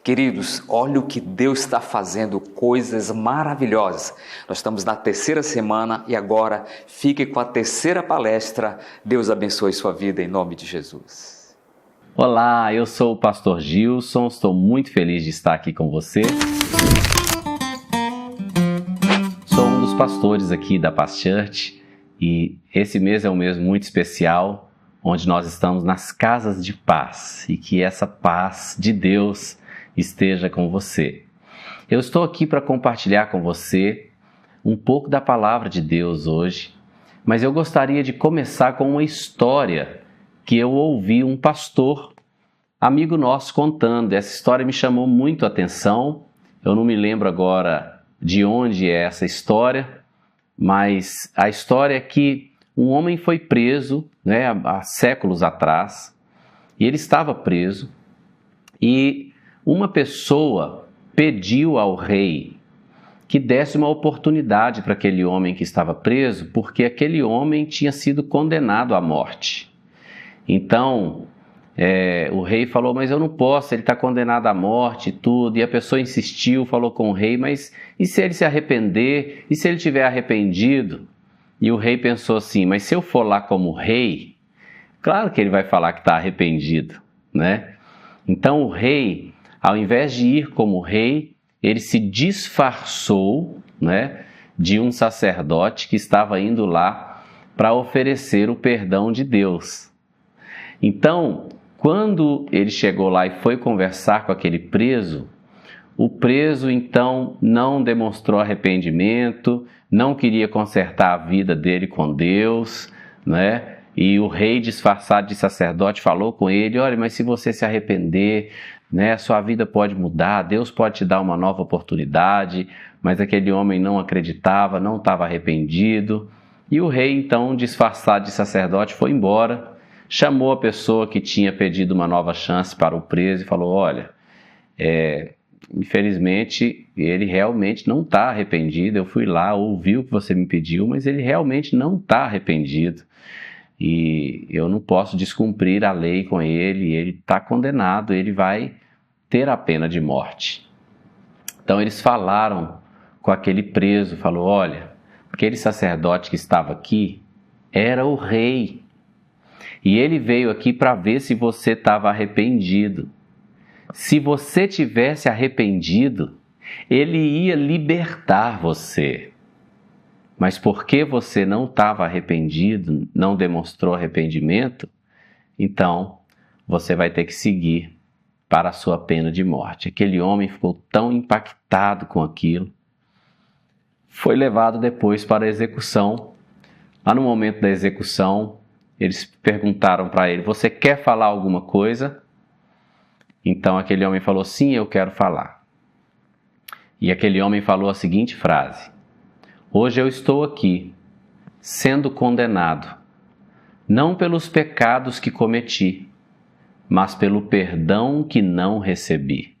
Queridos, olha o que Deus está fazendo, coisas maravilhosas. Nós estamos na terceira semana e agora fique com a terceira palestra. Deus abençoe sua vida em nome de Jesus. Olá, eu sou o pastor Gilson, estou muito feliz de estar aqui com você. Sou um dos pastores aqui da Paz Church e esse mês é um mês muito especial, onde nós estamos nas casas de paz e que essa paz de Deus esteja com você. Eu estou aqui para compartilhar com você um pouco da palavra de Deus hoje, mas eu gostaria de começar com uma história que eu ouvi um pastor, amigo nosso, contando. Essa história me chamou muito a atenção. Eu não me lembro agora de onde é essa história, mas a história é que um homem foi preso, há séculos atrás, e ele estava preso, e uma pessoa pediu ao rei que desse uma oportunidade para aquele homem que estava preso, porque aquele homem tinha sido condenado à morte. Então, o rei falou, mas eu não posso, ele está condenado à morte e tudo. E a pessoa insistiu, falou com o rei, mas e se ele se arrepender? E se ele tiver arrependido? E o rei pensou assim, mas se eu for lá como rei, claro que ele vai falar que está arrependido, né? Então o rei, ao invés de ir como rei, ele se disfarçou, de um sacerdote que estava indo lá para oferecer o perdão de Deus. Então, quando ele chegou lá e foi conversar com aquele preso, o preso então não demonstrou arrependimento, não queria consertar a vida dele com Deus, E o rei, disfarçado de sacerdote, falou com ele, olha, mas se você se arrepender, sua vida pode mudar, Deus pode te dar uma nova oportunidade. Mas aquele homem não acreditava, não estava arrependido. E o rei, então, disfarçado de sacerdote, foi embora, chamou a pessoa que tinha pedido uma nova chance para o preso e falou, olha, infelizmente, ele realmente não está arrependido. Eu fui lá, ouvi o que você me pediu, mas ele realmente não está arrependido. E eu não posso descumprir a lei com ele está condenado, ele vai ter a pena de morte. Então eles falaram com aquele preso, falou, olha, aquele sacerdote que estava aqui era o rei, e ele veio aqui para ver se você estava arrependido. Se você tivesse arrependido, ele ia libertar você. Mas porque você não estava arrependido, não demonstrou arrependimento, então você vai ter que seguir para a sua pena de morte. Aquele homem ficou tão impactado com aquilo, foi levado depois para a execução. Lá no momento da execução, eles perguntaram para ele, você quer falar alguma coisa? Então aquele homem falou, sim, eu quero falar. E aquele homem falou a seguinte frase, hoje eu estou aqui, sendo condenado, não pelos pecados que cometi, mas pelo perdão que não recebi.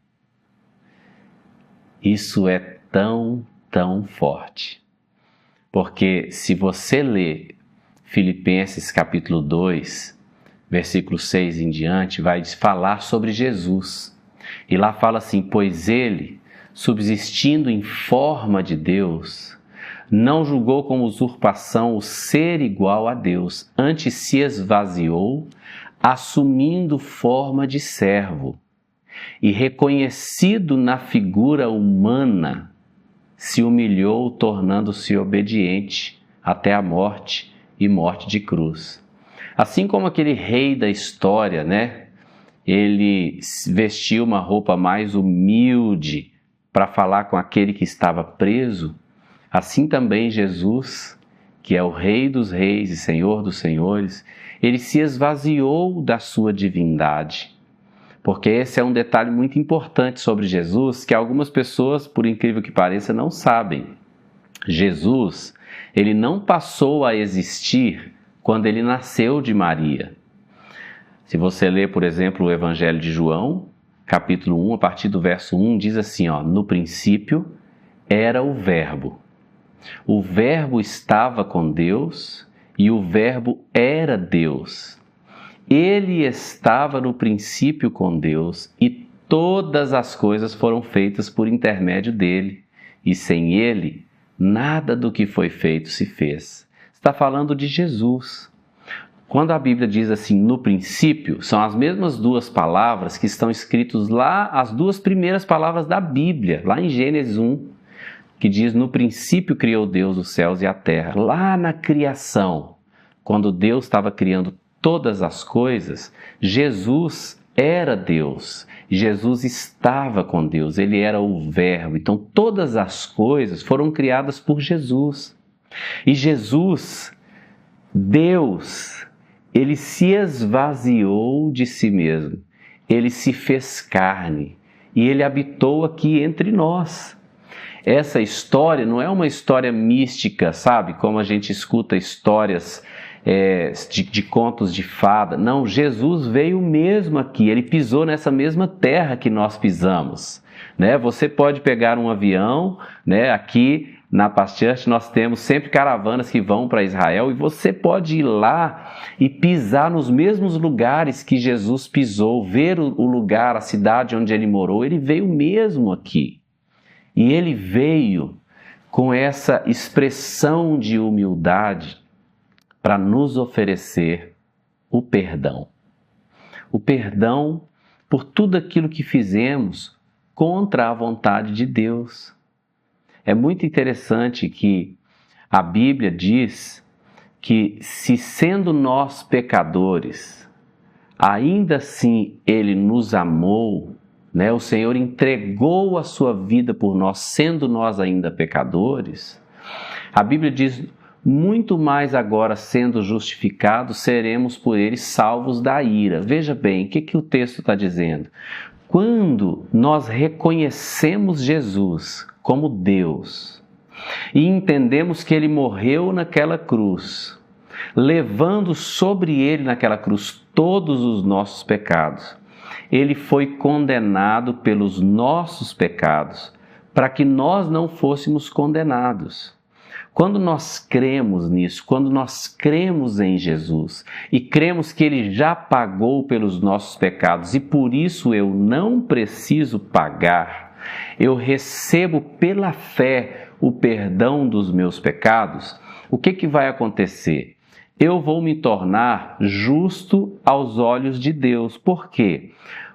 Isso é tão, tão forte. Porque se você ler Filipenses capítulo 2, versículo 6 em diante, vai falar sobre Jesus. E lá fala assim, pois ele, subsistindo em forma de Deus, não julgou como usurpação o ser igual a Deus, antes se esvaziou, assumindo forma de servo, e reconhecido na figura humana, se humilhou, tornando-se obediente até a morte e morte de cruz. Assim como aquele rei da história, ele vestiu uma roupa mais humilde para falar com aquele que estava preso, assim também Jesus, que é o Rei dos Reis e Senhor dos Senhores, ele se esvaziou da sua divindade. Porque esse é um detalhe muito importante sobre Jesus, que algumas pessoas, por incrível que pareça, não sabem. Jesus, ele não passou a existir quando ele nasceu de Maria. Se você ler, por exemplo, o Evangelho de João, capítulo 1, a partir do verso 1, diz assim, no princípio era o Verbo. O Verbo estava com Deus e o Verbo era Deus. Ele estava no princípio com Deus e todas as coisas foram feitas por intermédio dele, e sem ele, nada do que foi feito se fez. Está falando de Jesus. Quando a Bíblia diz assim, no princípio, são as mesmas duas palavras que estão escritas lá, as duas primeiras palavras da Bíblia, lá em Gênesis 1, que diz, no princípio criou Deus os céus e a terra. Lá na criação, quando Deus estava criando todas as coisas, Jesus era Deus. Jesus estava com Deus, ele era o Verbo. Então todas as coisas foram criadas por Jesus. E Jesus, Deus, ele se esvaziou de si mesmo, ele se fez carne e ele habitou aqui entre nós. Essa história não é uma história mística, sabe? Como a gente escuta histórias de contos de fada. Não, Jesus veio mesmo aqui, ele pisou nessa mesma terra que nós pisamos. Né? Você pode pegar um avião, né? Aqui na Paz Church nós temos sempre caravanas que vão para Israel e você pode ir lá e pisar nos mesmos lugares que Jesus pisou, ver o lugar, a cidade onde ele morou. Ele veio mesmo aqui. E ele veio com essa expressão de humildade para nos oferecer o perdão. O perdão por tudo aquilo que fizemos contra a vontade de Deus. É muito interessante que a Bíblia diz que se sendo nós pecadores, ainda assim Ele nos amou, né? O Senhor entregou a sua vida por nós, sendo nós ainda pecadores. A Bíblia diz, muito mais agora sendo justificados, seremos por Ele salvos da ira. Veja bem, o que o texto está dizendo? Quando nós reconhecemos Jesus como Deus e entendemos que Ele morreu naquela cruz, levando sobre Ele naquela cruz todos os nossos pecados, Ele foi condenado pelos nossos pecados para que nós não fôssemos condenados. Quando nós cremos nisso, quando nós cremos em Jesus e cremos que Ele já pagou pelos nossos pecados e por isso eu não preciso pagar, eu recebo pela fé o perdão dos meus pecados, o que vai acontecer? Eu vou me tornar justo aos olhos de Deus. Por quê?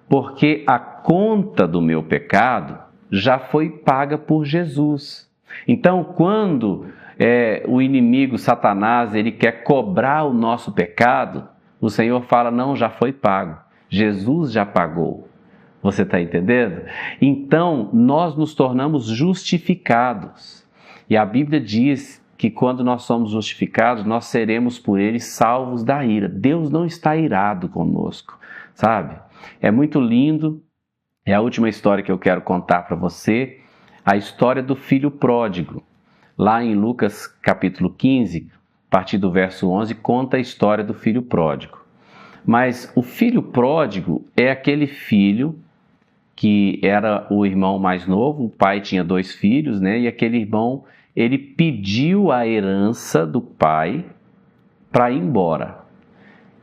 Porque a conta do meu pecado já foi paga por Jesus. Então, quando o inimigo, Satanás, ele quer cobrar o nosso pecado, o Senhor fala, não, já foi pago. Jesus já pagou. Você está entendendo? Então, nós nos tornamos justificados. E a Bíblia diz que quando nós somos justificados, nós seremos por Ele salvos da ira. Deus não está irado conosco, sabe? É muito lindo. É a última história que eu quero contar para você, a história do filho pródigo. Lá em Lucas capítulo 15, a partir do verso 11, conta a história do filho pródigo. Mas o filho pródigo é aquele filho que era o irmão mais novo, o pai tinha 2 filhos, né? E aquele irmão, ele pediu a herança do pai para ir embora.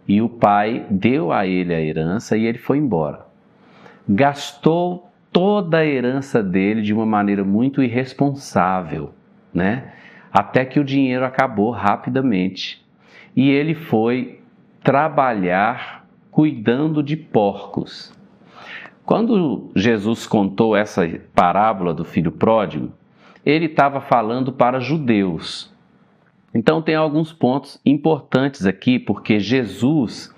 E o pai deu a ele a herança e ele foi embora. Gastou toda a herança dele de uma maneira muito irresponsável, né? Até que o dinheiro acabou rapidamente. E ele foi trabalhar cuidando de porcos. Quando Jesus contou essa parábola do filho pródigo, ele estava falando para judeus. Então tem alguns pontos importantes aqui, porque Jesus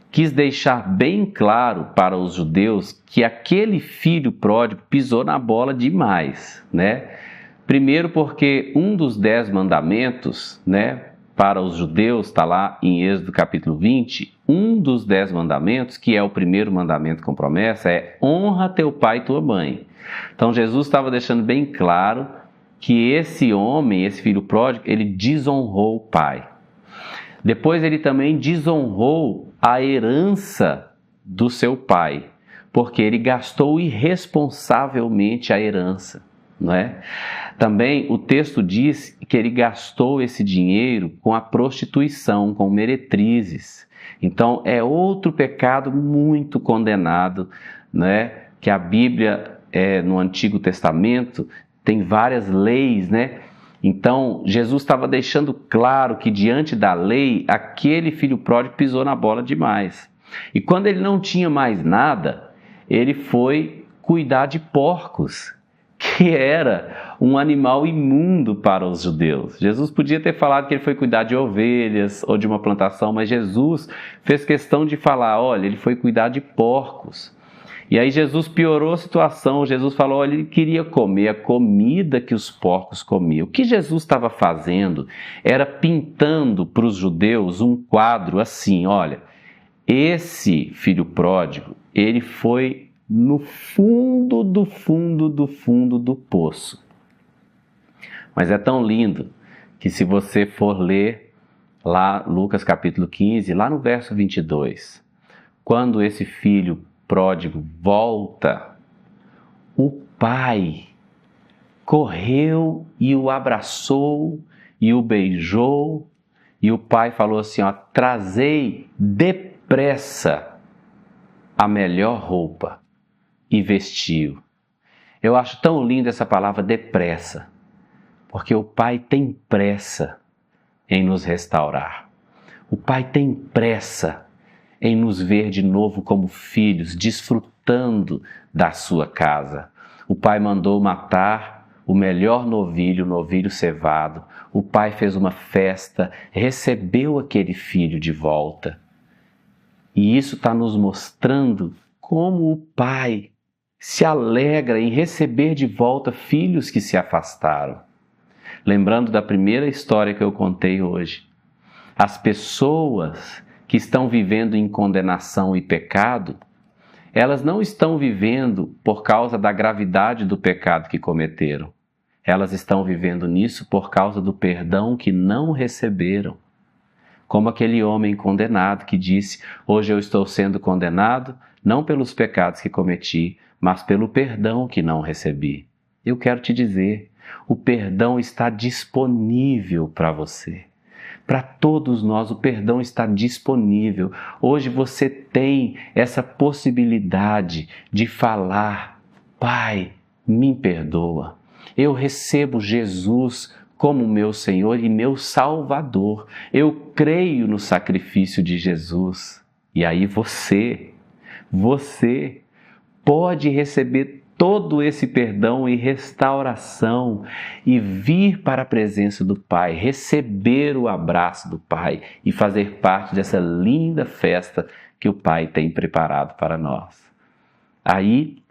quis deixar bem claro para os judeus que aquele filho pródigo pisou na bola demais, né? Primeiro porque um dos 10 mandamentos, né, para os judeus, está lá em Êxodo capítulo 20, um dos 10 mandamentos, que é o primeiro mandamento com promessa, é honra teu pai e tua mãe. Então Jesus estava deixando bem claro que esse homem, esse filho pródigo, ele desonrou o pai. Depois ele também desonrou a herança do seu pai, porque ele gastou irresponsavelmente a herança, não é? Também o texto diz que ele gastou esse dinheiro com a prostituição, com meretrizes. Então é outro pecado muito condenado, né, que a Bíblia, no Antigo Testamento, tem várias leis, né? Então, Jesus estava deixando claro que diante da lei, aquele filho pródigo pisou na bola demais. E quando ele não tinha mais nada, ele foi cuidar de porcos, que era um animal imundo para os judeus. Jesus podia ter falado que ele foi cuidar de ovelhas ou de uma plantação, mas Jesus fez questão de falar, olha, ele foi cuidar de porcos. E aí Jesus piorou a situação, Jesus falou, olha, ele queria comer a comida que os porcos comiam. O que Jesus estava fazendo era pintando para os judeus um quadro assim, olha, esse filho pródigo, ele foi no fundo do fundo do fundo do poço. Mas é tão lindo que se você for ler lá Lucas capítulo 15, lá no verso 22, quando esse filho pródigo volta, o pai correu e o abraçou e o beijou, e o pai falou assim, ó, trazei depressa a melhor roupa e vestiu. Eu acho tão linda essa palavra depressa, porque o pai tem pressa em nos restaurar. O pai tem pressa em nos ver de novo como filhos, desfrutando da sua casa. O pai mandou matar o melhor novilho, o novilho cevado. O pai fez uma festa, recebeu aquele filho de volta. E isso está nos mostrando como o pai se alegra em receber de volta filhos que se afastaram. Lembrando da primeira história que eu contei hoje, as pessoas que estão vivendo em condenação e pecado, elas não estão vivendo por causa da gravidade do pecado que cometeram. Elas estão vivendo nisso por causa do perdão que não receberam. Como aquele homem condenado que disse, hoje eu estou sendo condenado, não pelos pecados que cometi, mas pelo perdão que não recebi. Eu quero te dizer, o perdão está disponível para você. Para todos nós, o perdão está disponível. Hoje você tem essa possibilidade de falar, Pai, me perdoa. Eu recebo Jesus como meu Senhor e meu Salvador. Eu creio no sacrifício de Jesus. E aí você pode receber todo esse perdão e restauração e vir para a presença do Pai, receber o abraço do Pai e fazer parte dessa linda festa que o Pai tem preparado para nós. Aí,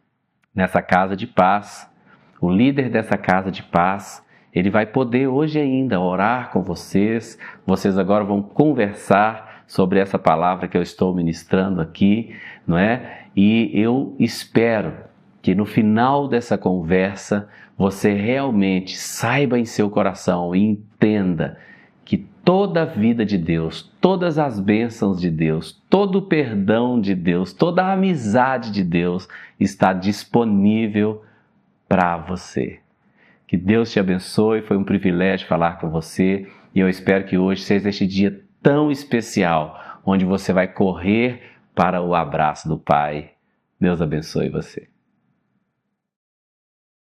nessa casa de paz, o líder dessa casa de paz, ele vai poder hoje ainda orar com vocês. Vocês agora vão conversar sobre essa palavra que eu estou ministrando aqui, não é? E eu espero que no final dessa conversa você realmente saiba em seu coração e entenda que toda a vida de Deus, todas as bênçãos de Deus, todo o perdão de Deus, toda a amizade de Deus está disponível para você. Que Deus te abençoe, foi um privilégio falar com você e eu espero que hoje seja este dia tão especial, onde você vai correr para o abraço do Pai. Deus abençoe você.